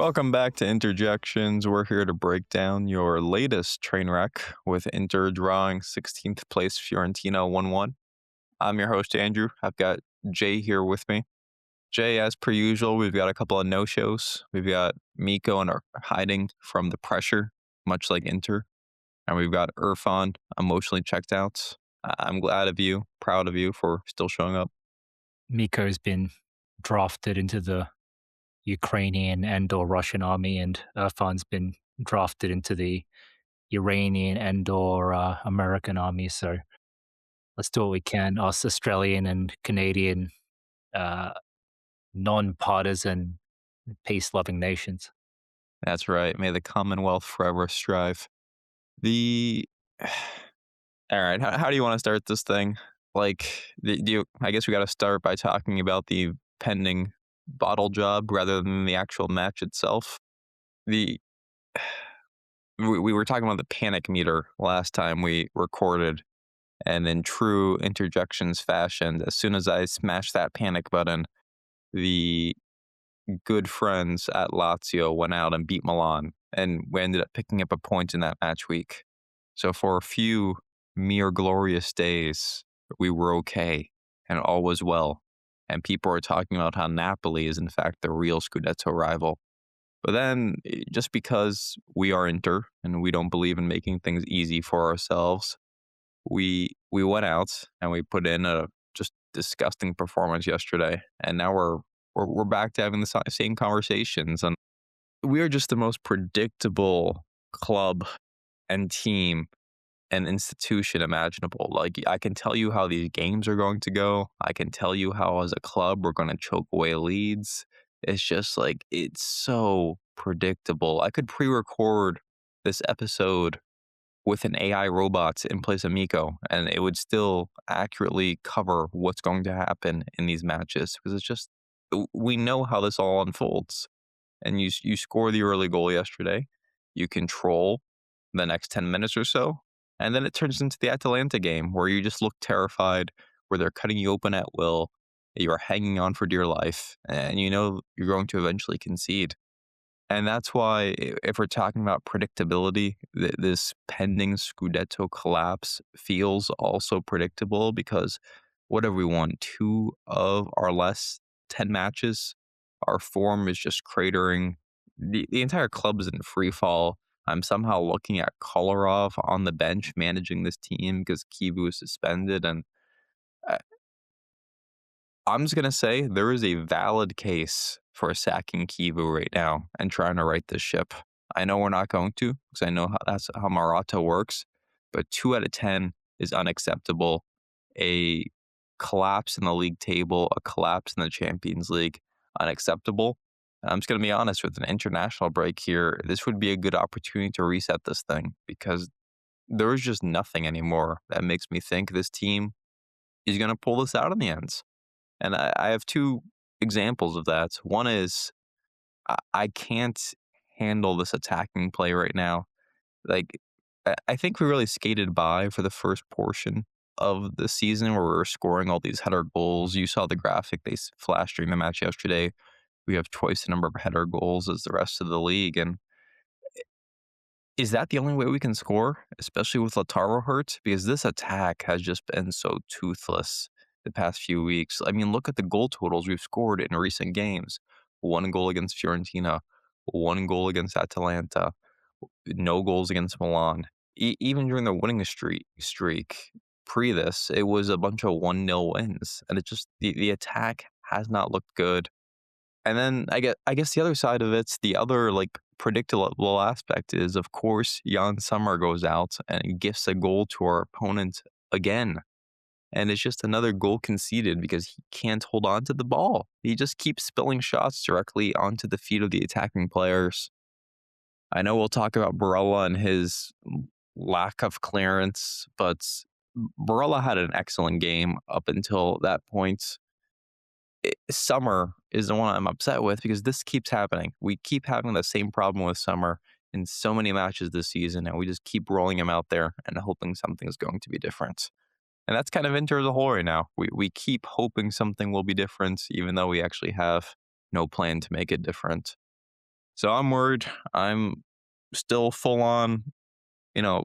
Welcome back to Interjections. We're here to break down your latest train wreck with Inter drawing 16th place Fiorentina 1-1. I'm your host, Andrew. I've got Jay here with me. Jay, as per usual, we've got a couple of no-shows. We've got Miko and are hiding from the pressure, much like Inter. And we've got Irfan emotionally checked out. I'm glad of you, proud of you for still showing up. Miko's been drafted into the Ukrainian and/or Russian army, and Irfan's been drafted into the Iranian and/or American army. So let's do what we can. Us Australian and Canadian, uh, non-partisan, peace-loving nations. That's right. May the Commonwealth forever strive. The All right. How do you want to start this thing? Do you? I guess we got to start by talking about the pending bottle job rather than the actual match itself. The we were talking about the panic meter last time we recorded, and in true interjections fashion, as soon as I smashed that panic button, the good friends at Lazio went out and beat Milan, and we ended up picking up a point in that match week. So for a few mere glorious days, we were okay and all was well. And people are talking about how Napoli is in fact the real Scudetto rival. But then, just because we are Inter and we don't believe in making things easy for ourselves, we went out and we put in a just disgusting performance yesterday, and now we're back to having the same conversations, and we are just the most predictable club and team and institution imaginable. Like, I can tell you how these games are going to go. I can tell you how, as a club, we're going to choke away leads. It's just like, it's so predictable. I could pre record this episode with an AI robot in place of Miko, and it would still accurately cover what's going to happen in these matches because it's just, we know how this all unfolds. And you score the early goal yesterday, you control the next 10 minutes or so, and then it turns into the Atalanta game where you just look terrified, where they're cutting you open at will, you're hanging on for dear life, and you know you're going to eventually concede. And that's why, if we're talking about predictability, this pending Scudetto collapse feels also predictable because what have we won? Two of our last 10 matches? Our form is just cratering. The entire club is in free fall. I'm somehow looking at Kolarov on the bench managing this team because Kivu is suspended. And uh, I'm just going to say there is a valid case for sacking Kivu right now and trying to right this ship. I know we're not going to because I know that's how Maratta works, but 2 out of 10 is unacceptable. A collapse in the league table, a collapse in the Champions League, unacceptable. And I'm just going to be honest, with an international break here, this would be a good opportunity to reset this thing because there is just nothing anymore that makes me think this team is going to pull this out in the end. And I have two examples of that. One is I can't handle this attacking play right now. Like, I think we really skated by for the first portion of the season where we were scoring all these header goals. You saw the graphic they flashed during the match yesterday. We have twice the number of header goals as the rest of the league. And is that the only way we can score, especially with Lautaro hurt? Because this attack has just been so toothless the past few weeks. I mean, look at the goal totals we've scored in recent games. One goal against Fiorentina, one goal against Atalanta, no goals against Milan. Even during the winning streak pre this, it was a bunch of 1-0 wins. And it just, the attack has not looked good. And then I guess the other side of it's the other like predictable aspect is, of course, Jan Sommer goes out and gifts a goal to our opponent again. And it's just another goal conceded because he can't hold on to the ball. He just keeps spilling shots directly onto the feet of the attacking players. I know we'll talk about Barella and his lack of clearance, but Barella had an excellent game up until that point. Summer is the one I'm upset with because this keeps happening. We keep having the same problem with Summer in so many matches this season, and we just keep rolling him out there and hoping something's going to be different. And that's kind of Inter as a whole right now. We keep hoping something will be different, even though we actually have no plan to make it different. So I'm worried. I'm still full on, you know,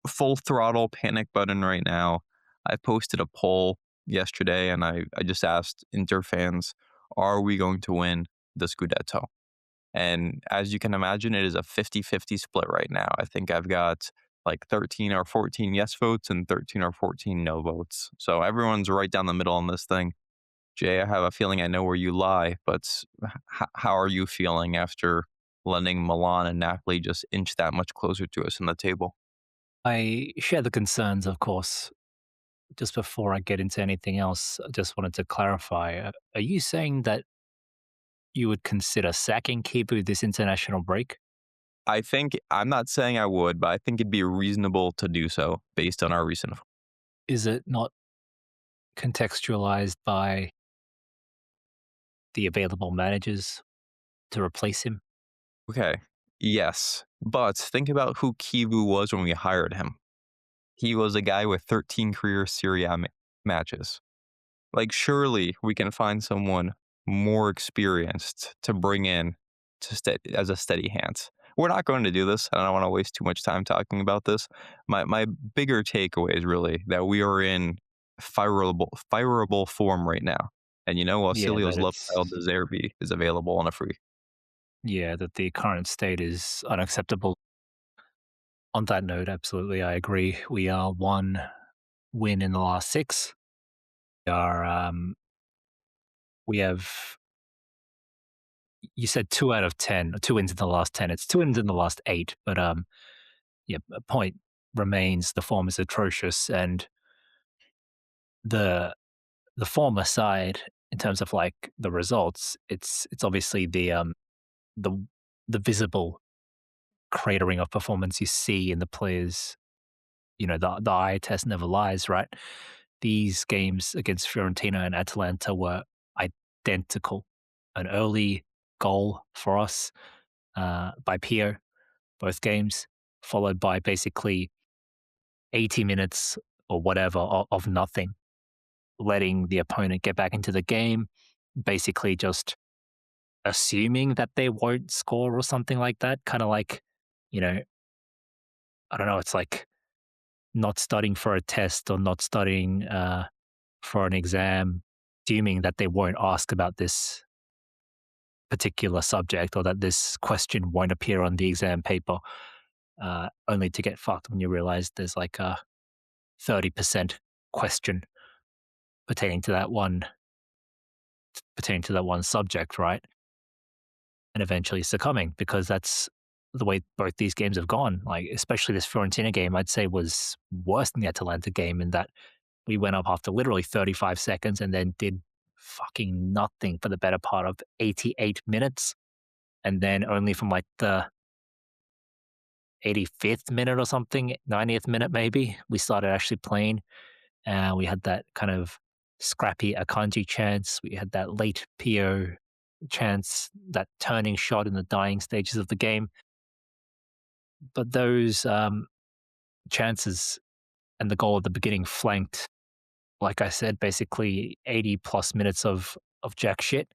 full throttle panic button right now. I posted a poll yesterday and I just asked Inter fans, are we going to win the Scudetto? And as you can imagine, it is a 50-50 split right now. I think I've got like 13 or 14 yes votes and 13 or 14 no votes. So everyone's right down the middle on this thing. Jay, I have a feeling I know where you lie, but how are you feeling after letting Milan and Napoli just inch that much closer to us in the table? I share the concerns, of course. Just before I get into anything else, I just wanted to clarify. Are you saying that you would consider sacking Kibu this international break? I think I'm not saying I would, but I think it'd be reasonable to do so based on our recent. Is it not contextualized by the available managers to replace him? Okay, yes, but think about who Kivu was when we hired him. He was a guy with 13 career Serie A matches. Like, surely we can find someone more experienced to bring in as a steady hand. We're not going to do this. I don't want to waste too much time talking about this. My bigger takeaway is really that we are in fireable form right now. And Yeah, Cilio's that love it's child, De Zerbi, is available on a free. yeah, that the current state is unacceptable. On that note, absolutely, I agree. We are one win in the last six. We are we have you said 2 out of 10, or 2 wins in the last 10. It's 2 wins in the last 8, but yeah, a point remains. The form is atrocious, and the the form aside, in terms of like the results, it's obviously the the visible cratering of performance you see in the players. The eye test never lies, right? These games against Fiorentina and Atalanta were identical. An early goal for us by Pio, both games, followed by basically 80 minutes or whatever of nothing, letting the opponent get back into the game, basically just assuming that they won't score or something like that. Kind of like, you know, I don't know, it's like not studying for a test or not studying for an exam, assuming that they won't ask about this particular subject or that this question won't appear on the exam paper, only to get fucked when you realize there's like a 30% question pertaining to that one subject, right? And eventually succumbing because that's the way both these games have gone. Like especially this Fiorentina game, I'd say was worse than the Atalanta game in that we went up after literally 35 seconds and then did fucking nothing for the better part of 88 minutes. And then only from like the 85th minute or something, 90th minute maybe, we started actually playing. And we had that kind of scrappy Akanji chance. We had that late PO chance, that turning shot in the dying stages of the game. But those chances and the goal at the beginning flanked, like I said, basically 80 plus minutes of jack shit.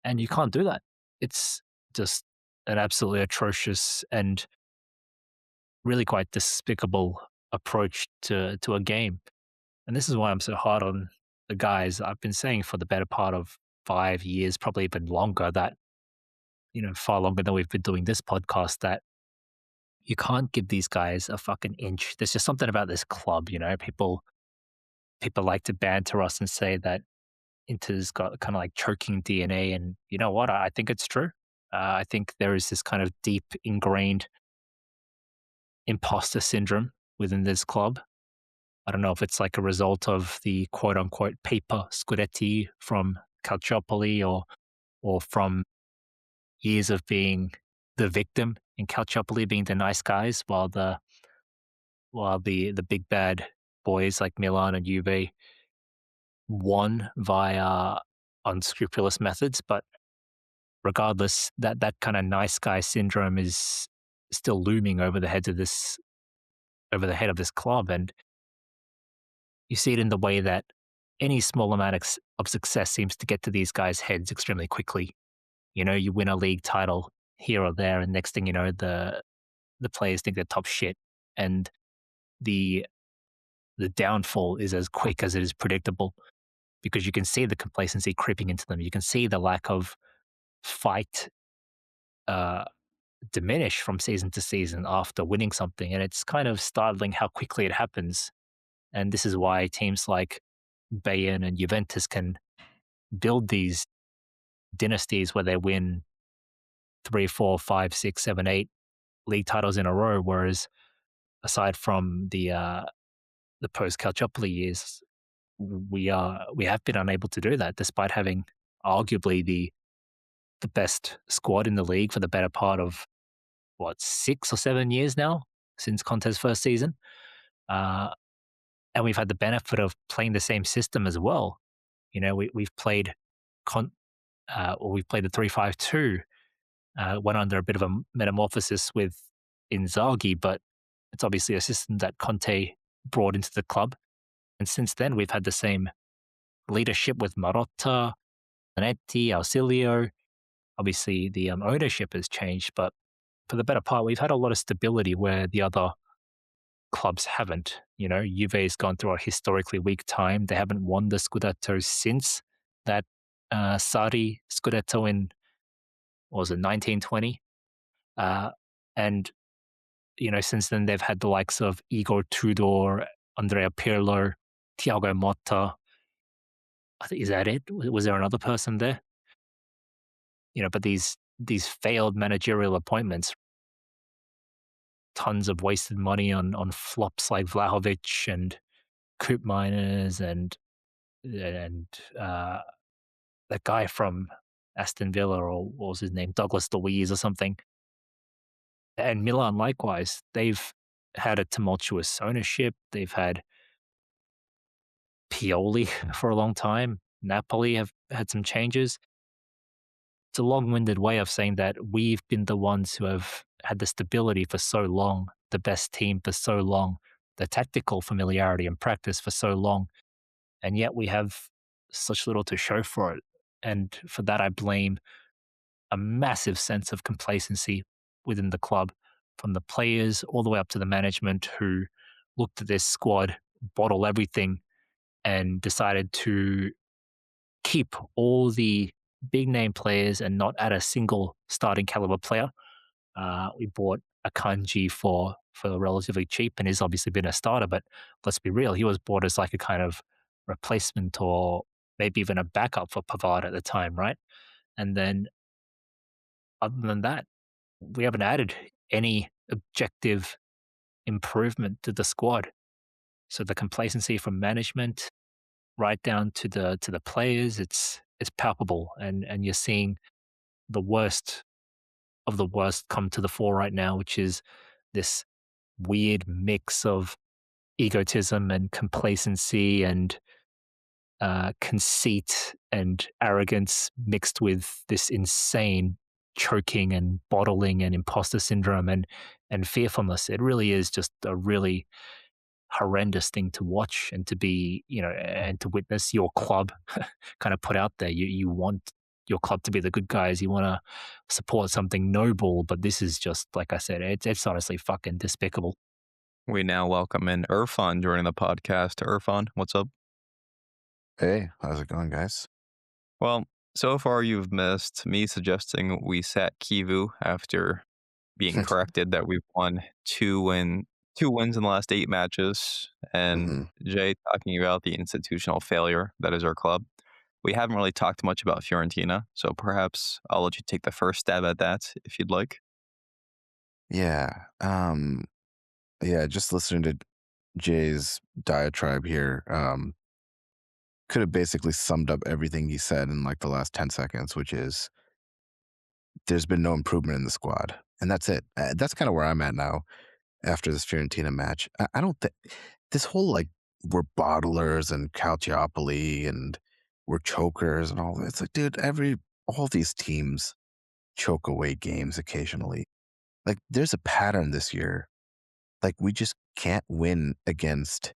And you can't do that. It's just an absolutely atrocious and really quite despicable approach to a game. And this is why I'm so hard on the guys. I've been saying for the better part of 5 years, probably even longer, that, far longer than we've been doing this podcast, that you can't give these guys a fucking inch. There's just something about this club, people like to banter us and say that Inter's got kind of like choking DNA. And you know what? I think it's true. I think there is this kind of deep ingrained imposter syndrome within this club. I don't know if it's like a result of the quote unquote paper Scudetti from Calciopoli or from years of being the victim in Calciopoli being the nice guys while the big bad boys like Milan and Juve won via unscrupulous methods. But regardless, that kind of nice guy syndrome is still looming over the head of this club. And you see it in the way that any small amount of success seems to get to these guys' heads extremely quickly. You win a league title, here or there, and next thing you know, the players think they're top shit, and the the downfall is as quick as it is predictable because you can see the complacency creeping into them. You can see the lack of fight uh, diminish from season to season after winning something, and it's kind of startling how quickly it happens. And this is why teams like Bayern and Juventus can build these dynasties where they win three, four, five, six, seven, eight league titles in a row. Whereas aside from the post Calciopoli years, we have been unable to do that, despite having arguably the best squad in the league for the better part of what 6 or 7 years now since Conte's first season, uh, and we've had the benefit of playing the same system as well. You know, we've played con- or we've played the 3-5-2. Went under a bit of a metamorphosis with Inzaghi, but it's obviously a system that Conte brought into the club. And since then, we've had the same leadership with Marotta, Zanetti, Ausilio. Obviously, the ownership has changed, but for the better part, we've had a lot of stability where the other clubs haven't. You know, Juve's gone through a historically weak time. They haven't won the Scudetto since that Sarri Scudetto in, what was it, 1920? Uh, and, you know, since then, they've had the likes of Igor Tudor, Andrea Pirlo, Thiago Motta. I think, is that it? Was there another person there? You know, but these failed managerial appointments, tons of wasted money on flops like Vlahovic and Coop Miners and uh, that guy from Aston Villa, or what was his name, Douglas Luiz or something. And Milan likewise, they've had a tumultuous ownership. They've had Pioli for a long time. Napoli have had some changes. It's a long-winded way of saying that we've been the ones who have had the stability for so long, the best team for so long, the tactical familiarity and practice for so long, and yet we have such little to show for it. And for that, I blame a massive sense of complacency within the club, from the players all the way up to the management, who looked at this squad, bottle everything, and decided to keep all the big name players and not add a single starting caliber player. We bought Akanji for relatively cheap, and he's obviously been a starter. But let's be real, he was bought as like a kind of replacement or maybe even a backup for Pavard at the time, right? And then other than that, we haven't added any objective improvement to the squad. So the complacency from management right down to the players, it's palpable, and you're seeing the worst of the worst come to the fore right now, which is this weird mix of egotism and complacency and conceit and arrogance mixed with this insane choking and bottling and imposter syndrome and fearfulness. It really is just a really horrendous thing to watch and to be, you know, and to witness your club kind of put out there. You want your club to be the good guys. You want to support something noble, but this is just, like I said, it's honestly fucking despicable. We now welcome in Irfan joining the podcast. Irfan, what's up? Hey, how's it going, guys? Well, so far you've missed me suggesting we sat Kivu after being corrected that we've won two wins in the last 8 matches, and hmm Jay talking about the institutional failure that is our club. We haven't really talked much about Fiorentina, so perhaps I'll let you take the first stab at that if you'd like. Yeah. Yeah, just listening to Jay's diatribe here, could have basically summed up everything he said in like the last 10 seconds, which is there's been no improvement in the squad. And that's it. That's kind of where I'm at now after this Fiorentina match. I don't think this whole like we're bottlers and Calciopoli and we're chokers and all that. It's like, dude, all these teams choke away games occasionally. Like there's a pattern this year. Like we just can't win against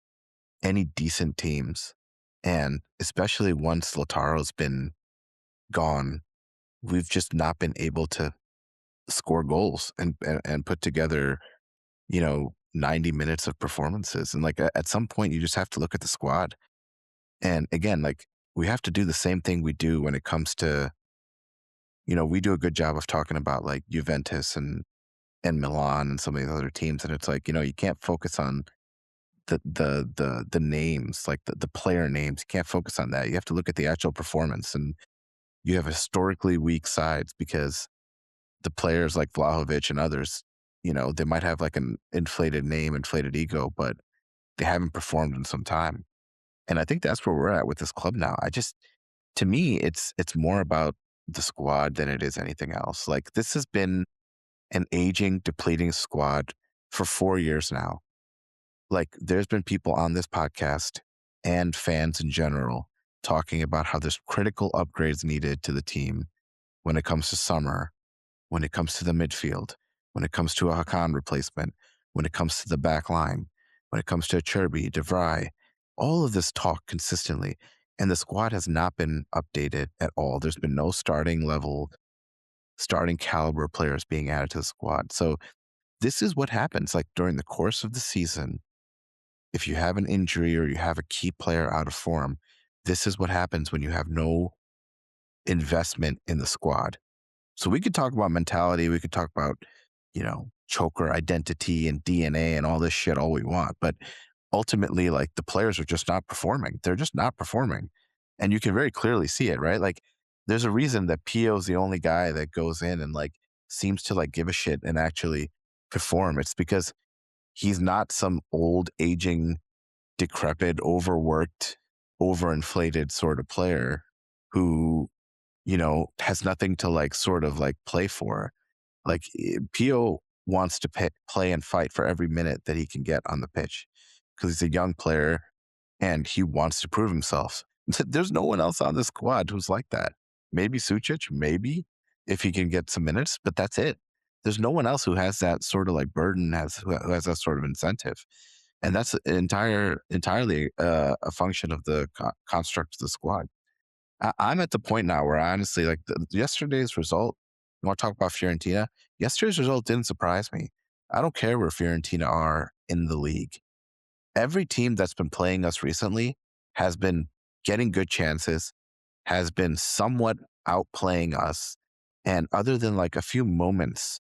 any decent teams. And especially once Lautaro's been gone, we've just not been able to score goals and put together, 90 minutes of performances. And like at some point, you just have to look at the squad. And again, like we have to do the same thing we do when it comes to, we do a good job of talking about like Juventus and Milan and some of these other teams. And it's like, you can't focus on the names, like the player names. You can't focus on that. You have to look at the actual performance. And you have historically weak sides because the players like Vlahovic and others, they might have like an inflated name, inflated ego, but they haven't performed in some time. And I think that's where we're at with this club now. To me, it's more about the squad than it is anything else. Like this has been an aging, depleting squad for 4 years now. Like there's been people on this podcast and fans in general talking about how there's critical upgrades needed to the team when it comes to summer, when it comes to the midfield, when it comes to a Hakan replacement, when it comes to the back line, when it comes to Cherby, DeVry, all of this talk consistently. And the squad has not been updated at all. There's been no starting level, starting caliber players being added to the squad. So this is what happens like during the course of the season. If you have an injury or you have a key player out of form, this is what happens when you have no investment in the squad. So we could talk about mentality. We could talk about, choker identity and DNA and all this shit all we want. But ultimately, like the players are just not performing. They're just not performing. And you can very clearly see it, right? Like there's a reason that Pio's the only guy that goes in and like seems to like give a shit and actually perform. It's because he's not some old, aging, decrepit, overworked, overinflated sort of player who, has nothing to like sort of like play for. Like Pio wants to play and fight for every minute that he can get on the pitch because he's a young player and he wants to prove himself. There's no one else on the squad who's like that. Maybe Sucic, maybe if he can get some minutes, but that's it. There's no one else who has that sort of like burden, who has that sort of incentive, and that's entirely a function of the construct of the squad. I'm at the point now where I honestly like yesterday's result. You want to talk about Fiorentina? Yesterday's result didn't surprise me. I don't care where Fiorentina are in the league. Every team that's been playing us recently has been getting good chances, has been somewhat outplaying us. And other than like a few moments,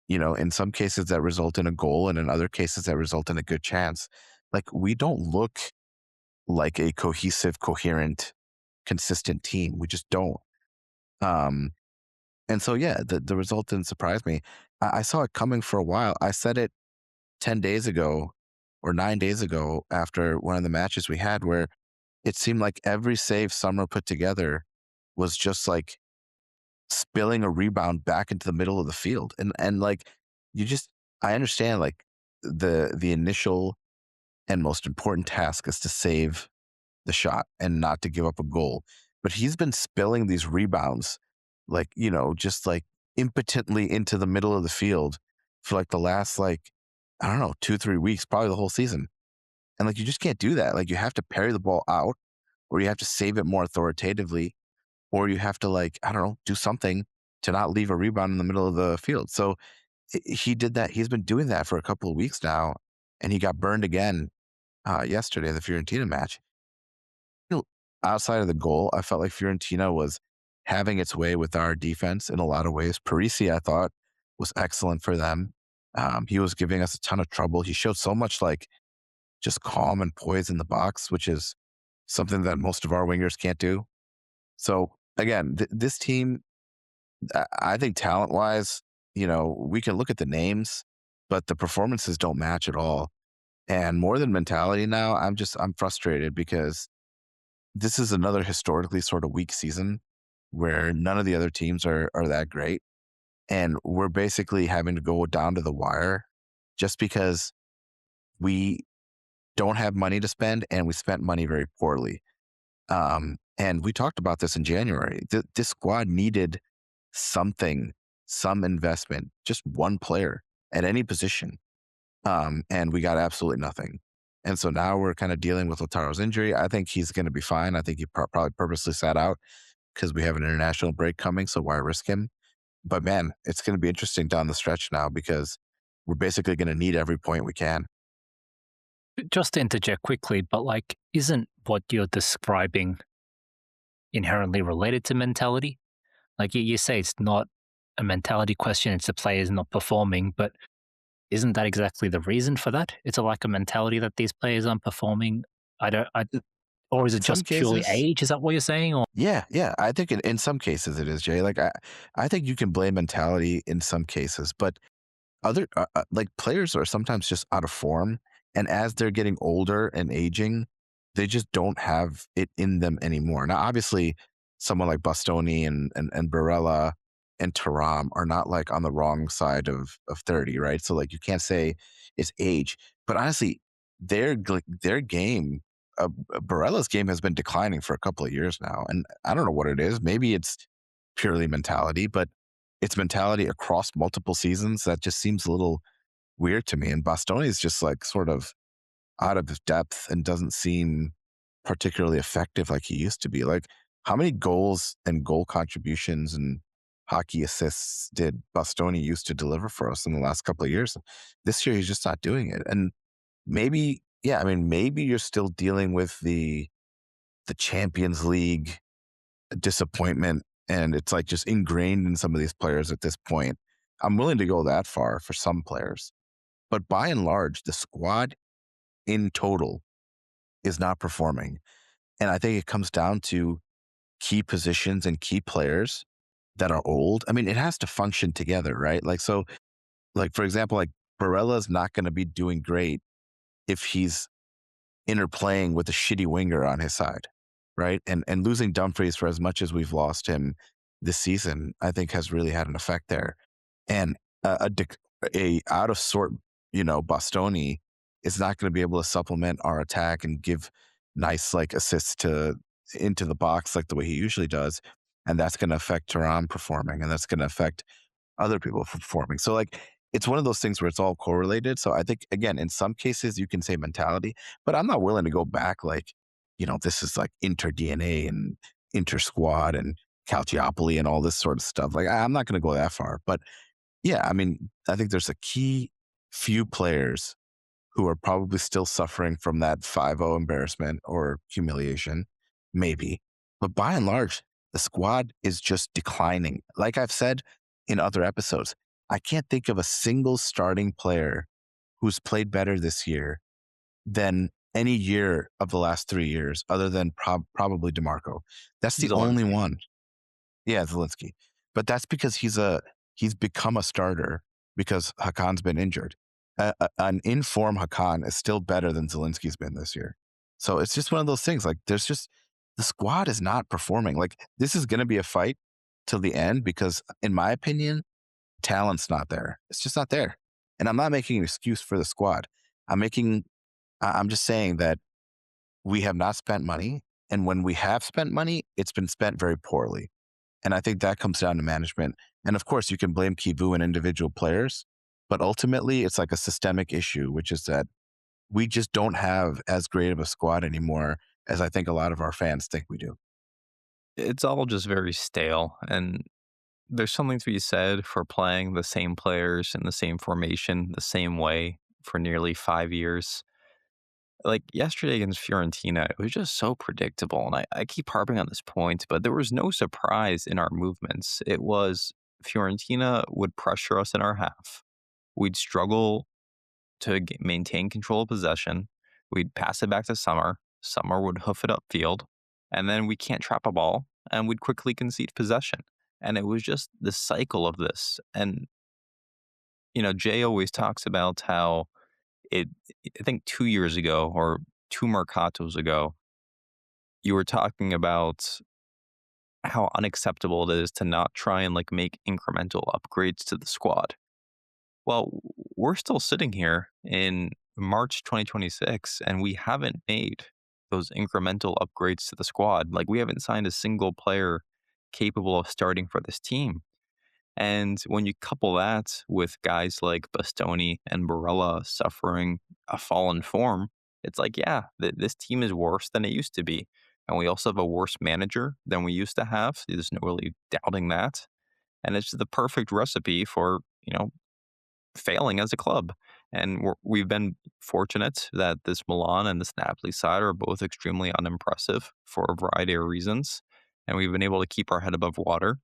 in some cases that result in a goal and in other cases that result in a good chance, like we don't look like a cohesive, coherent, consistent team. We just don't. Um, and so, yeah, the result didn't surprise me. I saw it coming for a while. I said it 10 days ago or 9 days ago after one of the matches we had where it seemed like every save Summer put together was just like spilling a rebound back into the middle of the field. And like you just I understand like the initial and most important task is to save the shot and not to give up a goal. But he's been spilling these rebounds like, just like impotently into the middle of the field for like the last like, I don't know, 2, 3 weeks, probably the whole season. And like you just can't do that. Like you have to parry the ball out or you have to save it more authoritatively or you have to like, I don't know, do something to not leave a rebound in the middle of the field. So he did that. He's been doing that for a couple of weeks now, and he got burned again yesterday, the Fiorentina match. Outside of the goal, I felt like Fiorentina was having its way with our defense in a lot of ways. Parisi, I thought, was excellent for them. He was giving us a ton of trouble. He showed so much like just calm and poise in the box, which is something that most of our wingers can't do. So again, this team, I think talent wise, we can look at the names, but the performances don't match at all. And more than mentality now, I'm frustrated because this is another historically sort of weak season where none of the other teams are that great. And we're basically having to go down to the wire just because we don't have money to spend and we spent money very poorly. And we talked about this in January. This squad needed something, some investment, just one player at any position. And we got absolutely nothing. And so now we're kind of dealing with Lautaro's injury. I think he's going to be fine. I think he probably purposely sat out because we have an international break coming. So why risk him? But man, it's going to be interesting down the stretch now because we're basically going to need every point we can. Just to interject quickly, but like, isn't what you're describing inherently related to mentality? Like you say, it's not a mentality question; it's the players not performing. But isn't that exactly the reason for that? It's a lack of mentality that these players aren't performing. I don't. I Or is it In some just purely cases, age? Is that what you're saying? Or yeah, yeah. I think in some cases it is, Jay. Like I think you can blame mentality in some cases, but other like players are sometimes just out of form, and as they're getting older and aging, they just don't have it in them anymore. Now, obviously, someone like Bastoni and Barella and Taram are not like on the wrong side of 30, right? So like you can't say it's age, but honestly, their game, Barella's game has been declining for a couple of years now, and I don't know what it is. Maybe it's purely mentality, but it's mentality across multiple seasons that just seems a little weird to me. And Bastoni is just like sort of out of his depth and doesn't seem particularly effective like he used to be. Like, how many goals and goal contributions and hockey assists did Bastoni used to deliver for us in the last couple of years? This year, he's just not doing it. And maybe, yeah, I mean, maybe you're still dealing with the Champions League disappointment, and it's like just ingrained in some of these players at this point. I'm willing to go that far for some players, but by and large, the squad in total is not performing. And I think it comes down to key positions and key players that are old. I mean, it has to function together, right? Like, so, like, for example, like Barella's not going to be doing great if he's interplaying with a shitty winger on his side, right? And losing Dumfries for as much as we've lost him this season, I think has really had an effect there. And a out of sort, Bastoni is not going to be able to supplement our attack and give nice like assists to into the box like the way he usually does. And that's going to affect Turan performing, and that's going to affect other people performing. So like it's one of those things where it's all correlated. So I think again, in some cases you can say mentality, but I'm not willing to go back like, this is like inter DNA and inter squad and Calciopoli and all this sort of stuff. Like I'm not going to go that far. But yeah, I mean, I think there's a key few players who are probably still suffering from that 5-0 embarrassment or humiliation, maybe. But by and large, the squad is just declining. Like I've said in other episodes, I can't think of a single starting player who's played better this year than any year of the last 3 years, other than probably DeMarco. That's the only Zelensky. one. Yeah, Zelensky. But that's because he's become a starter because Hakan's been injured. An in-form Hakan is still better than Zelensky's been this year. So it's just one of those things. Like there's just the squad is not performing. Like this is going to be a fight till the end because, in my opinion, talent's not there. It's just not there. And I'm not making an excuse for the squad. I'm making. I'm just saying that we have not spent money, and when we have spent money, it's been spent very poorly. And I think that comes down to management. And of course, you can blame Kivu and individual players, but ultimately, it's like a systemic issue, which is that we just don't have as great of a squad anymore as I think a lot of our fans think we do. It's all just very stale, and there's something to be said for playing the same players in the same formation, the same way for nearly 5 years. Like, yesterday against Fiorentina, it was just so predictable, and I keep harping on this point, but there was no surprise in our movements. It was Fiorentina would pressure us in our half. We'd struggle to maintain control of possession. We'd pass it back to Summer. Summer would hoof it upfield, and then we can't trap a ball, and we'd quickly concede possession. And it was just the cycle of this. And, Jay always talks about how it, I think 2 years ago or two Mercatos ago, you were talking about how unacceptable it is to not try and like make incremental upgrades to the squad. Well, we're still sitting here in March 2026, and we haven't made those incremental upgrades to the squad. Like, we haven't signed a single player capable of starting for this team. And when you couple that with guys like Bastoni and Barella suffering a fall in form, it's like, yeah, this team is worse than it used to be. And we also have a worse manager than we used to have. There's no really doubting that. and it's the perfect recipe for failing as a club. And we've been fortunate that this Milan and this Napoli side are both extremely unimpressive for a variety of reasons, and we've been able to keep our head above water.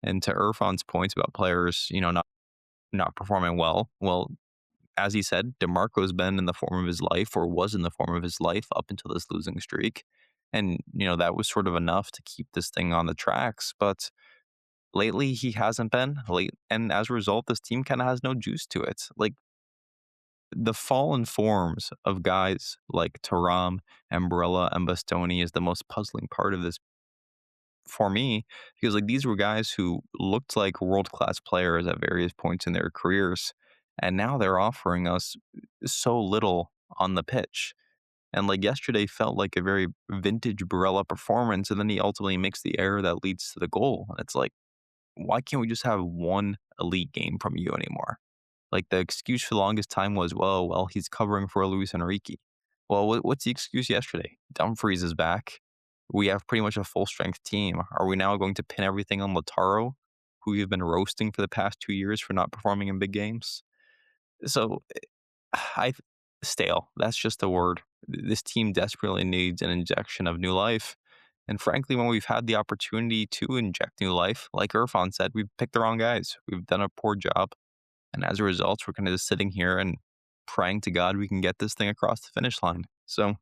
And to Irfan's points about players, not performing well, as he said, DeMarco's been in the form of his life or was in the form of his life up until this losing streak. And, that was sort of enough to keep this thing on the tracks. But lately he hasn't been late. And as a result, this team kind of has no juice to it. Like the fallen forms of guys like Taram, Umbrella, and Bastoni is the most puzzling part of this for me, because like these were guys who looked like world class players at various points in their careers, and now they're offering us so little on the pitch. And like yesterday felt like a very vintage Barella performance, and then he ultimately makes the error that leads to the goal. And it's like, why can't we just have one elite game from you anymore? Like the excuse for the longest time was, well, he's covering for Luis Enrique. Well, what's the excuse yesterday? Dumfries is back. We have pretty much a full strength team. Are we now going to pin everything on Lautaro, who you've been roasting for the past 2 years for not performing in big games? So I stale. That's just the word. This team desperately needs an injection of new life. And frankly, when we've had the opportunity to inject new life, like Irfan said, we've picked the wrong guys. We've done a poor job. And as a result, we're kind of just sitting here and praying to God we can get this thing across the finish line. So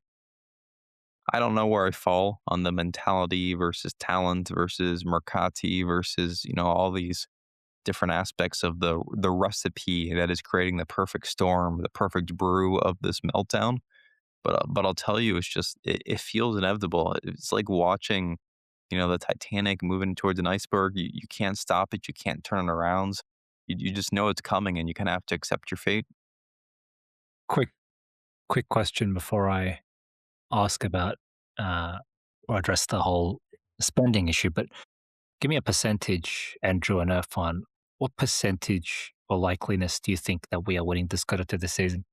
I don't know where I fall on the mentality versus talent versus Mercati versus, all these different aspects of the recipe that is creating the perfect storm, the perfect brew of this meltdown. But I'll tell you, it's just it feels inevitable. It's like watching, the Titanic moving towards an iceberg. You can't stop it. You can't turn it around. You just know it's coming, and you kind of have to accept your fate. Quick, quick question before I ask about uh, or address the whole spending issue. But give me a percentage, Andrew and Irfan. What percentage or likeliness do you think that we are winning the Scudetto this season?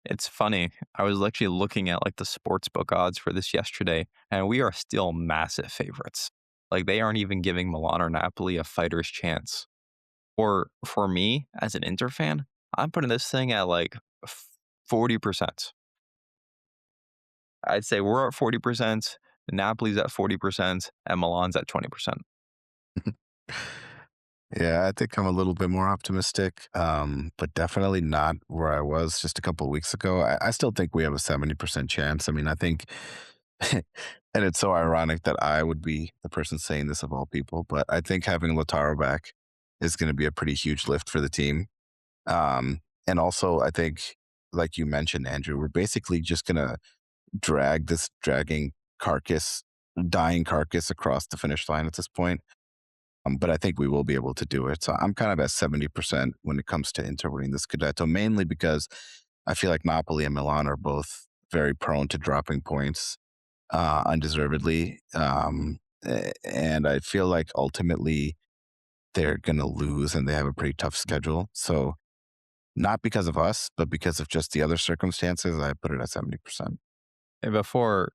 It's funny. I was actually looking at like the sports book odds for this yesterday, and we are still massive favorites. Like they aren't even giving Milan or Napoli a fighter's chance. Or for me as an Inter fan, I'm putting this thing at like 40%. I'd say we're at 40%, Napoli's at 40%, and Milan's at 20%. Yeah, I think I'm a little bit more optimistic, but definitely not where I was just a couple of weeks ago. I still think we have a 70% chance. I mean, I think, and it's so ironic that I would be the person saying this of all people, but I think having Lautaro back is going to be a pretty huge lift for the team. And also, I think, like you mentioned, Andrew, we're basically just going to drag this dragging carcass, dying carcass across the finish line at this point. But I think we will be able to do it. So I'm kind of at 70% when it comes to Inter winning the Scudetto, mainly because I feel like Napoli and Milan are both very prone to dropping points undeservedly. And I feel like ultimately they're going to lose and they have a pretty tough schedule. So not because of us, but because of just the other circumstances, I put it at 70%. And before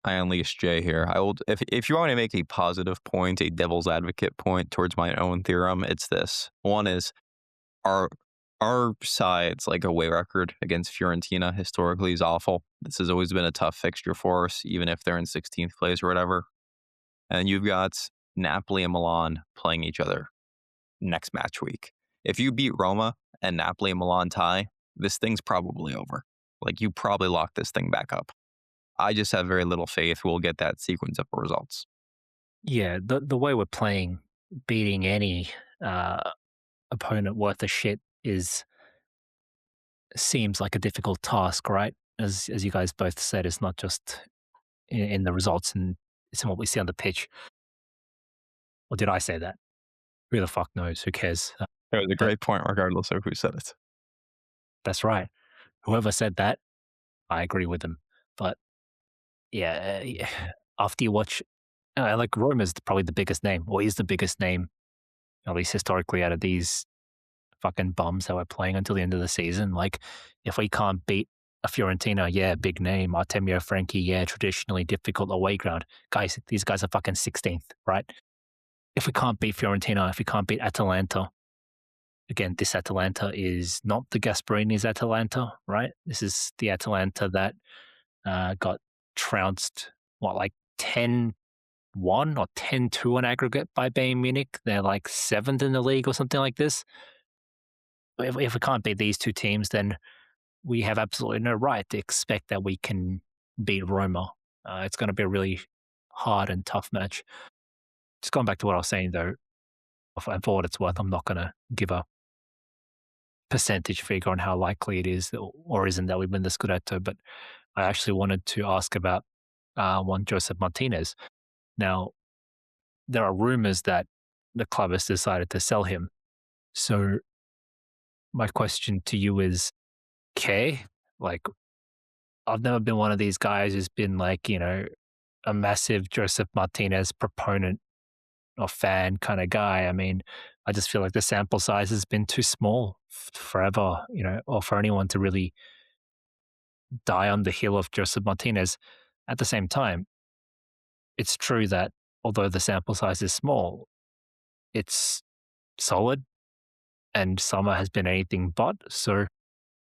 I unleash Jay here, I will if you want me to make a positive point, a devil's advocate point towards my own theorem, it's this. One is our our side's like away record against Fiorentina historically is awful. This has always been a tough fixture for us, even if they're in 16th place or whatever. And you've got Napoli and Milan playing each other next match week. If you beat Roma and Napoli and Milan tie, this thing's probably over. Like you probably lock this thing back up. I just have very little faith we'll get that sequence of results. Yeah, the way we're playing, beating any uh, opponent worth a shit is seems like a difficult task, right? As you guys both said, it's not just in the results and it's in what we see on the pitch. Or did I say that? Who the fuck knows? Who cares? It was a But great point, regardless of who said it. that's right. Whoever said that, I agree with them. But yeah, after you watch, like Rome is probably the biggest name, or is the biggest name, at least historically, out of these fucking bums that we're playing until the end of the season. Like, if we can't beat a Fiorentina, yeah, big name. Artemio Franchi, yeah, traditionally difficult away ground. Guys, these guys are fucking 16th, right? if we can't beat Fiorentina, if we can't beat Atalanta, again, this Atalanta is not the Gasparini's Atalanta, right? This is the Atalanta that got trounced, what, like 10-1 or 10-2 on aggregate by Bayern Munich. They're like seventh in the league or something like this. If we can't beat these two teams, then we have absolutely no right to expect that we can beat Roma. It's going to be a really hard and tough match. Just going back to what I was saying, though, and for what it's worth, I'm not going to give a percentage figure on how likely it is or isn't that we win the Scudetto, but I actually wanted to ask about one Joseph Martinez. Now, there are rumors that the club has decided to sell him. So, my question to you is, okay, like, I've never been one of these guys who's been like, a massive Joseph Martinez proponent or fan kind of guy. I mean, I just feel like the sample size has been too small forever, or for anyone to really die on the heel of Joseph Martinez. At the same time, it's true that although the sample size is small, it's solid and summer has been anything but. So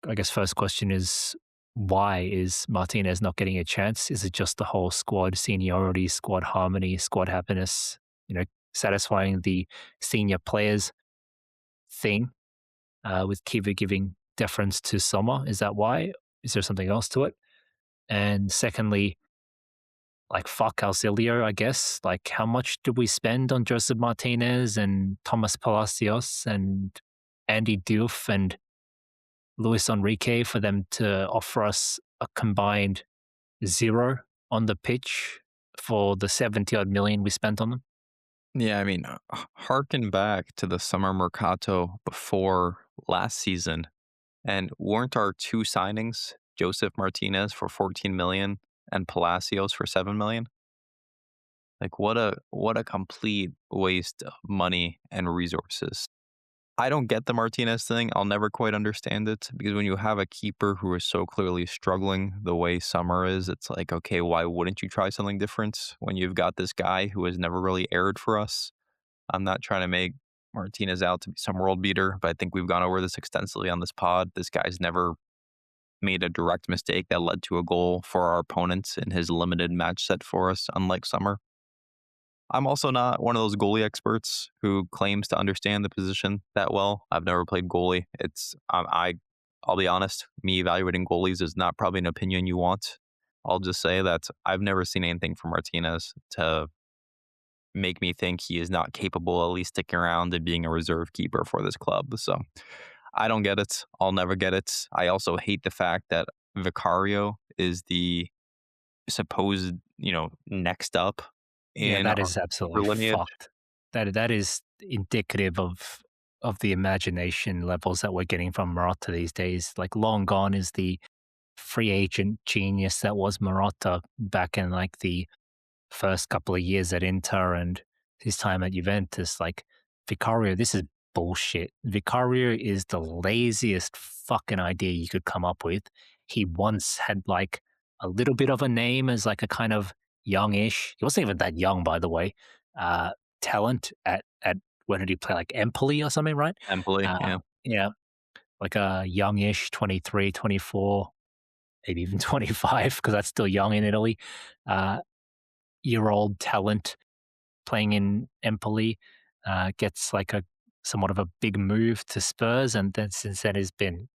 I guess first question is, why is Martinez not getting a chance? Is it just the whole squad seniority, squad harmony, squad happiness, satisfying the senior players thing with Kiva giving deference to Sommer? Is that why? Is there something else to it? And secondly, like fuck Auxilio, I guess. Like how much did we spend on Joseph Martinez and Thomas Palacios and Andy Diouf and Luis Enrique for them to offer us a combined zero on the pitch for the 70 odd million we spent on them? Yeah, I mean, harken back to the summer mercato before last season, and weren't our two signings Joseph Martinez for 14 million and Palacios for 7 million? Like what a complete waste of money and resources. I don't get the Martinez thing. I'll never quite understand it because when you have a keeper who is so clearly struggling the way Summer is, it's like, okay, why wouldn't you try something different when you've got this guy who has never really aired for us? I'm not trying to make Martinez out to be some world beater, but I think we've gone over this extensively on this pod. This guy's never made a direct mistake that led to a goal for our opponents in his limited match set for us, unlike Summer. I'm also not one of those goalie experts who claims to understand the position that well. I've never played goalie. I'll be honest, me evaluating goalies is not probably an opinion you want. I'll just say that I've never seen anything from Martinez to make me think he is not capable at least sticking around and being a reserve keeper for this club. So I don't get it. I'll never get it. I also hate the fact that Vicario is the supposed, next up Yeah, in that our is absolutely keeper lineage. fucked. That is indicative of the imagination levels that we're getting from Marotta these days. Like long gone is the free agent genius that was Marotta back in like the first couple of years at Inter and his time at Juventus. Like Vicario, this is bullshit. Vicario is the laziest fucking idea you could come up with. He once had like a little bit of a name as like a kind of youngish. He wasn't even that young, by the way. Uh, talent at when did he play? Like Empoli or something, right? Empoli, yeah. Yeah, like a youngish 23, 24, maybe even 25, because that's still young in Italy. Uh, year old talent playing in Empoli, gets like a somewhat of a big move to Spurs, and then since then has been.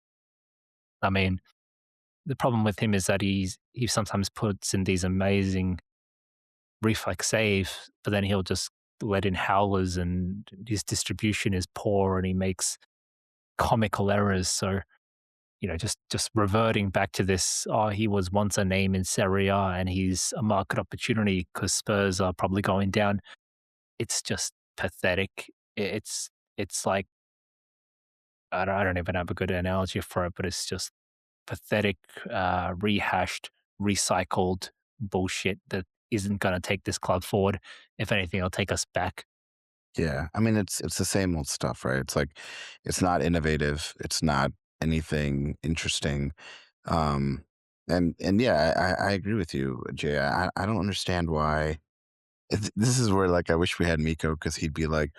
I mean, the problem with him is that he sometimes puts in these amazing reflex saves, but then he'll just let in howlers, and his distribution is poor, and he makes comical errors. So just reverting back to this, oh, he was once a name in Serie A, and he's a market opportunity because Spurs are probably going down. It's just pathetic. It's like I don't even have a good analogy for it, but it's just pathetic, rehashed, recycled bullshit that isn't going to take this club forward. If anything, it'll take us back. Yeah, I mean it's the same old stuff, right? It's like it's not innovative, it's not anything interesting. Um and yeah, I agree with you, Jay. I don't understand why This is where like I wish we had Miko because he'd be like,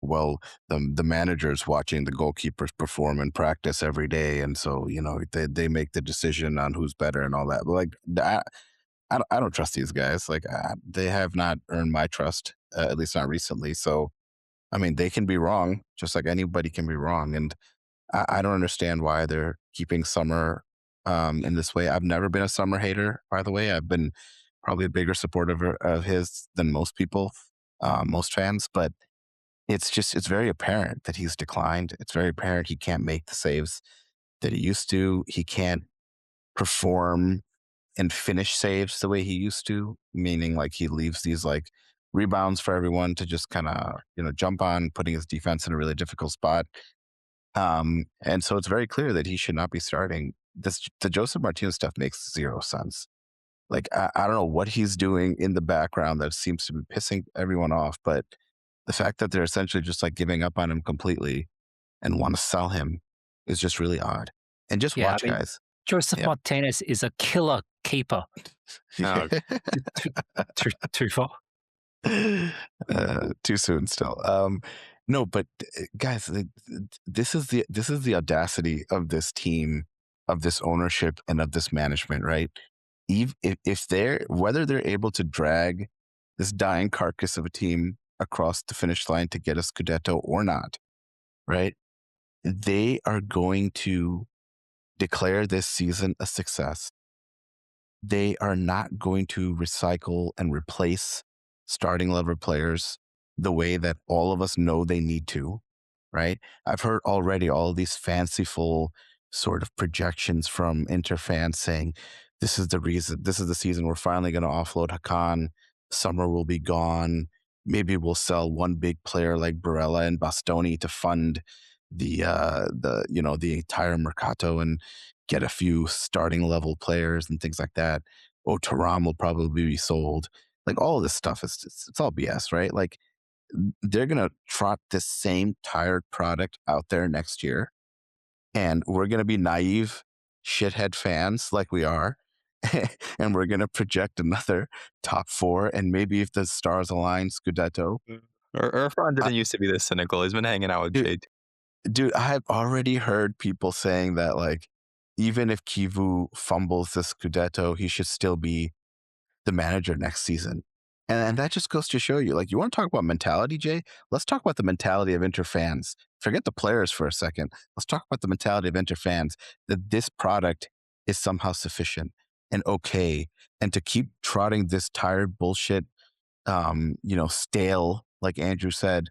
well, the manager's watching the goalkeepers perform in practice every day, and so they make the decision on who's better and all that. But like I don't trust these guys. Like they have not earned my trust, at least not recently. So I mean, they can be wrong, just like anybody can be wrong. And I don't understand why they're keeping Summer in this way. I've never been a Summer hater, by the way. I've been probably a bigger supporter of his than most people, most fans. But it's very apparent that he's declined. It's very apparent he can't make the saves that he used to. He can't perform and finish saves the way he used to, meaning like he leaves these like rebounds for everyone to just kind of jump on, putting his defense in a really difficult spot. And so it's very clear that he should not be starting. The Joseph Martinez stuff makes zero sense. Like I don't know what he's doing in the background that seems to be pissing everyone off, but the fact that they're essentially just like giving up on him completely and want to sell him is just really odd. And just Yeah, I watch, mean, guys. Joseph Yeah. Martinez is a killer keeper. No, Too, too far. Too soon still. No, but guys, this is the audacity of this team, of this ownership, and of this management, right? If they're whether they're able to drag this dying carcass of a team across the finish line to get a Scudetto or not, right? They are going to declare this season a success. They are not going to recycle and replace starting level players the way that all of us know they need to, right? I've heard already all of these fanciful sort of projections from Inter fans saying this is the reason, this is the season we're finally going to offload Hakan. Summer will be gone. Maybe we'll sell one big player like Barella and Bastoni to fund the entire mercato and get a few starting level players and things like that. Oh, Taram will probably be sold. Like all of this stuff is it's all BS, right? Like they're gonna trot this same tired product out there next year, and we're gonna be naive shithead fans like we are, and we're gonna project another top four, and maybe if the stars align, Scudetto. Irfan I, didn't used to be this cynical. He's been hanging out with dude, Jade. dude, I've already heard people saying that like even if Kivu fumbles the Scudetto, he should still be the manager next season. And that just goes to show you, like, you want to talk about mentality, Jay? Let's talk about the mentality of Inter fans. Forget the players for a second. Let's talk about the mentality of Inter fans, that this product is somehow sufficient and okay. And to keep trotting this tired bullshit, stale, like Andrew said,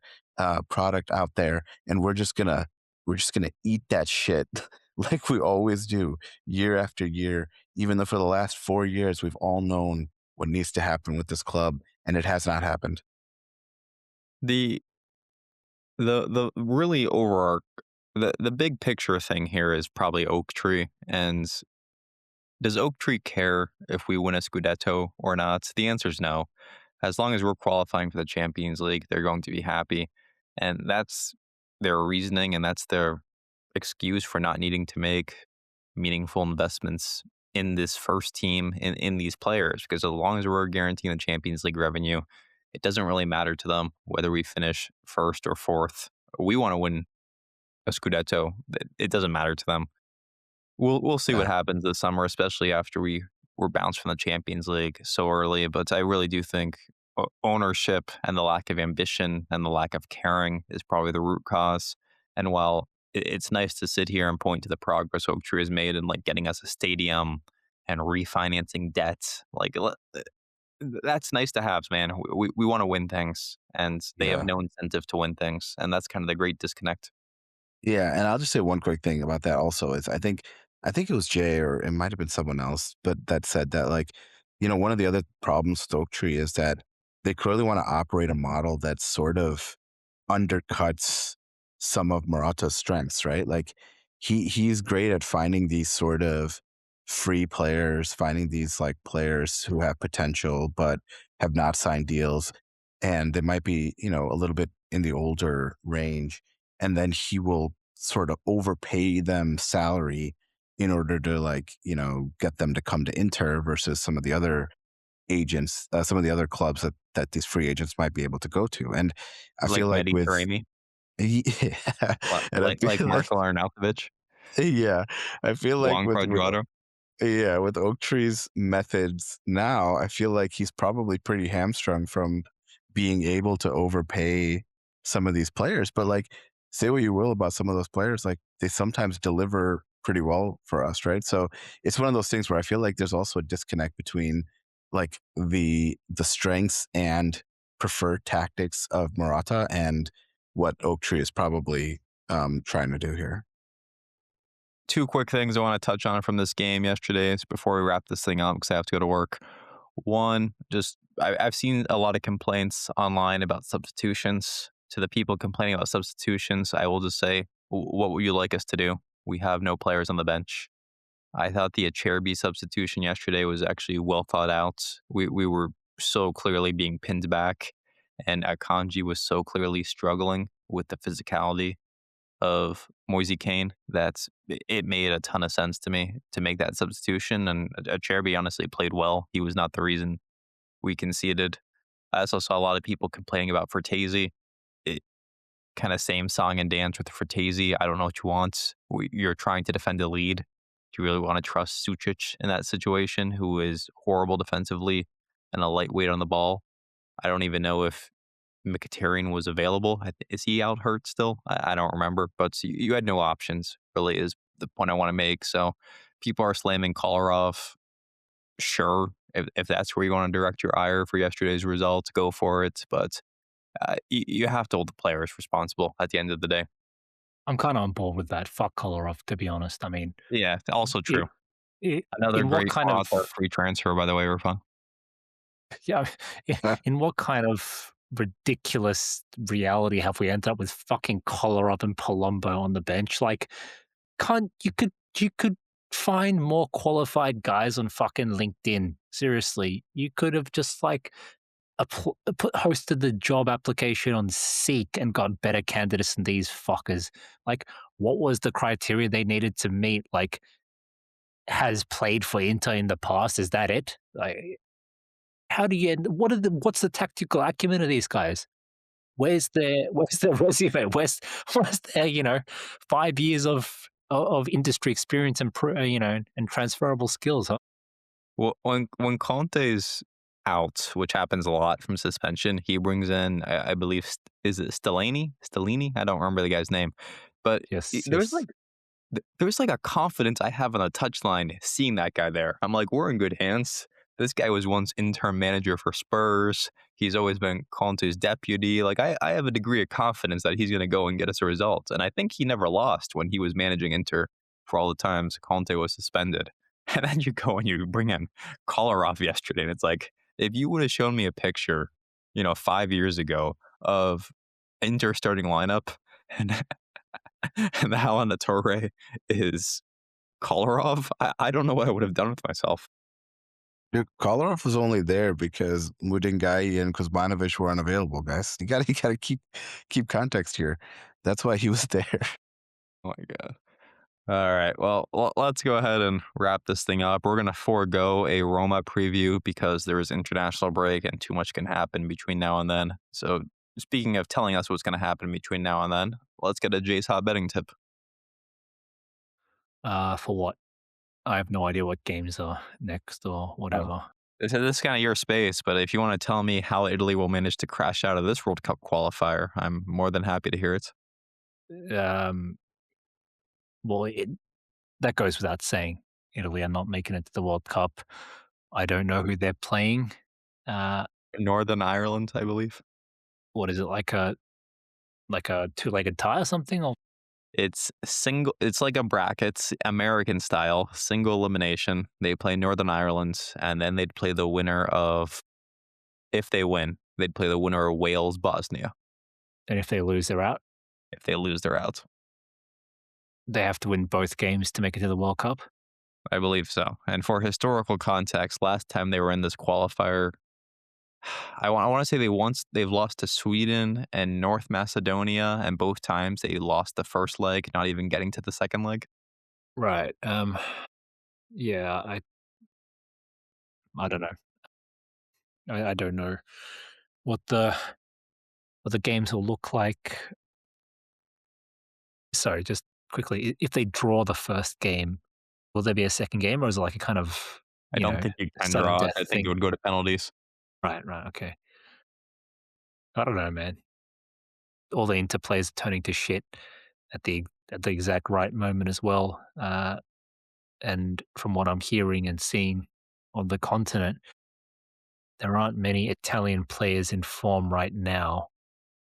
product out there, and we're just gonna eat that shit like we always do, year after year. Even though for the last 4 years we've all known what needs to happen with this club, and it has not happened. The the really the big picture thing here is probably Oak Tree. And does Oak Tree care if we win a Scudetto or not? The answer is no. As long as we're qualifying for the Champions League, they're going to be happy. And that's their reasoning, and that's their excuse for not needing to make meaningful investments in this first team, in these players. Because as long as we're guaranteeing the Champions League revenue, it doesn't really matter to them whether we finish first or fourth. We want to win a Scudetto. It doesn't matter to them. We'll see what Yeah, happens this summer, especially after we were bounced from the Champions League so early. But I really do think ownership and the lack of ambition and the lack of caring is probably the root cause. And while it's nice to sit here and point to the progress Oak Tree has made in like getting us a stadium and refinancing debt, like that's nice to have, man. We want to win things, and they have yeah. no incentive to win things, and that's kind of the great disconnect. Yeah, and I'll just say one quick thing about that also is I think it was Jay or it might have been someone else, but that said that like, one of the other problems with Oak Tree is that they clearly want to operate a model that sort of undercuts some of Murata's strengths, right? Like he's great at finding these sort of free players, finding these like players who have potential but have not signed deals, and they might be, a little bit in the older range, and then he will sort of overpay them salary in order to like, get them to come to Inter versus some of the other agents, some of the other clubs that that these free agents might be able to go to. And I Like feel like Mehdi with Taremi, yeah, and I like feel like Marco Arnautovic, yeah, I feel like Juan with Cuadrado. yeah, with Oak Tree's methods now, I feel like he's probably pretty hamstrung from being able to overpay some of these players. But like, say what you will about some of those players, like they sometimes deliver pretty well for us, right? So it's one of those things where I feel like there's also a disconnect between like the strengths and preferred tactics of Morata and what Oak Tree is probably trying to do here. Two quick things I want to touch on from this game yesterday before we wrap this thing up because I have to go to work. One, just I've seen a lot of complaints online about substitutions. To the people complaining about substitutions, I will just say, What would you like us to do? We have no players on the bench." I thought the Acerbi substitution yesterday was actually well thought out. We were so clearly being pinned back, and Akanji was so clearly struggling with the physicality of Moise Kane that it made a ton of sense to me to make that substitution. And Acerbi honestly played well. He was not the reason we conceded. I also saw a lot of people complaining about Fertezi. It kind of same song and dance with Fertezi. I don't know what you want. You're trying to defend a lead. Do you really want to trust Sucic in that situation, who is horrible defensively and a lightweight on the ball? I don't even know if Mkhitaryan was available. Is he out hurt still? I don't remember, but you had no options, really, is the point I want to make. So people are slamming Kolarov. Sure, if that's where you want to direct your ire for yesterday's results, go for it. But you have to hold the players responsible at the end of the day. I'm kind of on board with that. Fuck Kolarov, to be honest. I mean, Yeah, also it, true. Another in what great kind Morata of free transfer, by the way, Irfan. yeah, in what kind of ridiculous reality have we ended up with fucking Kolarov and Palumbo on the bench? Like, can't you could find more qualified guys on fucking LinkedIn. Seriously, you could have just like hosted the job application on Seek and got better candidates than these fuckers. Like, what was the criteria they needed to meet? Like, has played for Inter in the past? Is that it? Like, how do you? What's the tactical acumen of these guys? Where's their resume? Where's their 5 years of industry experience and and transferable skills? Huh? Well, when Conte's out, which happens a lot from suspension, he brings in, I believe, is it Stellini? Stellini? I don't remember the guy's name, but Yes, there's yes, like there's like a confidence I have on the touchline seeing that guy there. I'm like, we're in good hands. This guy was once interim manager for Spurs. He's always been Conte's deputy. Like I have a degree of confidence that he's going to go and get us a result. And I think he never lost when he was managing Inter for all the times Conte was suspended. And then you go and you bring in Kolarov yesterday, and it's like if you would have shown me a picture, 5 years ago of Inter starting lineup and and the Helen Torre is Kolarov, I don't know what I would have done with myself. Dude, Kolarov was only there because Mudingai and Kuzmanovic were unavailable, guys. You gotta keep context here. That's why he was there. Oh my god. All right. Well, let's go ahead and wrap this thing up. We're going to forego a Roma preview because there is international break and too much can happen between now and then. So, speaking of telling us what's going to happen between now and then, let's get a Jay's hot betting tip. For what? I have no idea what games are next or Oh. whatever. This is kind of your space, but if you want to tell me how Italy will manage to crash out of this World Cup qualifier, I'm more than happy to hear it. Um, well, that goes without saying. Italy are not making it to the World Cup. I don't know who they're playing. Uh, Northern Ireland, I believe. what is it like a two-legged tie or something? Or It's like a brackets, American style, single elimination. They play Northern Ireland, and then they'd play the winner of, if they win, they'd play the winner of Wales, Bosnia. and if they lose, they're out. If they lose, they're out. They have to win both games to make it to the World Cup. I believe so. And for historical context, last time they were in this qualifier, I want to say they've lost to Sweden and North Macedonia, and both times they lost the first leg, not even getting to the second leg. Right. Yeah. I don't know. I don't know. what the games will look like. Sorry, just quickly, if they draw the first game, will there be a second game, or is it like a kind of, I don't think you can sudden draw it. death I think it thing? would go to penalties. Right, okay. I don't know, man. All the interplays are turning to shit at the exact right moment as well. And from what I'm hearing and seeing on the continent, there aren't many Italian players in form right now.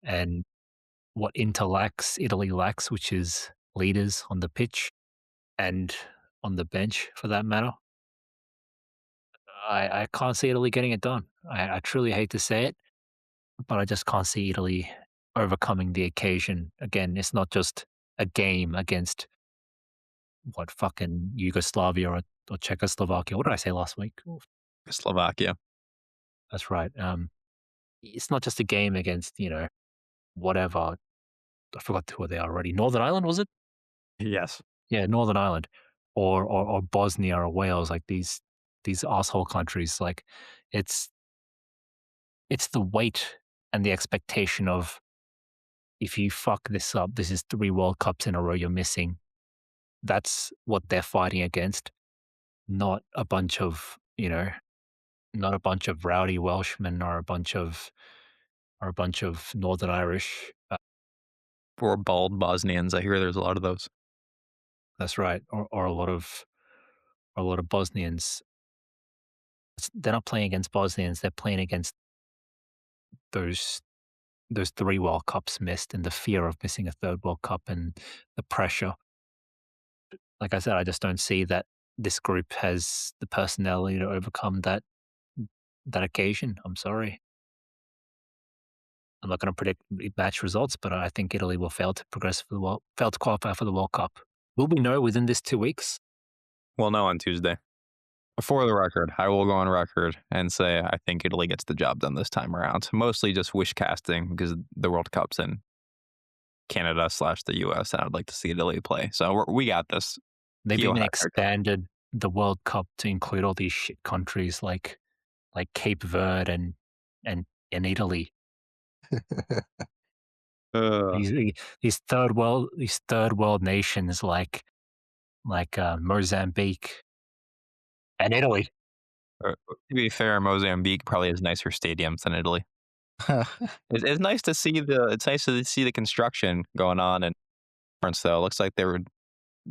And what Italy lacks, which is leaders on the pitch and on the bench for that matter. I can't see Italy getting it done. I truly hate to say it, but I just can't see Italy overcoming the occasion. Again, it's not just a game against what fucking Yugoslavia or Czechoslovakia. What did I say last week? Oh, Slovakia. that's right. It's not just a game against, whatever. I forgot who they are already. Northern Ireland, was it? Yes. Yeah, Northern Ireland, or Bosnia or Wales, like these asshole countries. Like, it's it's the weight and the expectation of, if you fuck this up, this is 3 World Cups in a row you're missing. That's what they're fighting against, not a bunch of, not a bunch of rowdy Welshmen or a bunch of Northern Irish. Or bald Bosnians. I hear there's a lot of those. That's right, or a lot of Bosnians. They're not playing against Bosnians. They're playing against those 3 World Cups missed, and the fear of missing a third World Cup and the pressure. Like I said, I just don't see that this group has the personality to overcome that occasion. I'm sorry. I'm not going to predict match results, but I think Italy will fail to fail to qualify for the World Cup. Will we know within this 2 weeks? We'll know on Tuesday. For the record, I will go on record and say I think Italy gets the job done this time around. Mostly just wish casting because the World Cup's in Canada/the US, and I'd like to see Italy play. So we got this. They've Kyo even Hacker. expanded the World Cup to include all these shit countries like Cape Verde and Italy. These third world nations like Mozambique and Italy. To be fair, Mozambique probably has nicer stadiums than Italy. It's nice to see the construction going on in Florence, though. It looks like they were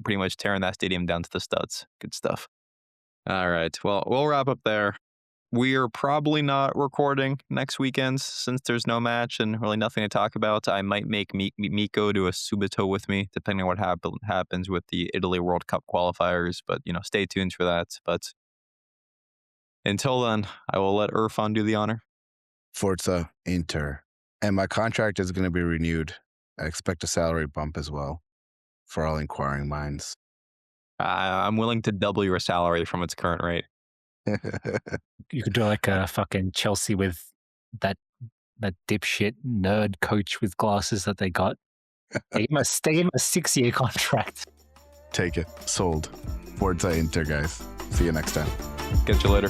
pretty much tearing that stadium down to the studs. Good stuff. All right. Well, we'll wrap up there. We are probably not recording next weekend since there's no match and really nothing to talk about. I might make Miko do a Scudetto with me, depending on what happens with the Italy World Cup qualifiers. But, stay tuned for that. But until then, I will let Irfan do the honor. Forza Inter. And my contract is going to be renewed. I expect a salary bump as well for all inquiring minds. I'm willing to double your salary from its current rate. You could do like a fucking Chelsea with that dipshit nerd coach with glasses that they got. They gave him a 6-year contract. Take it. Sold. Forza Inter, guys. See you next time. Catch you later.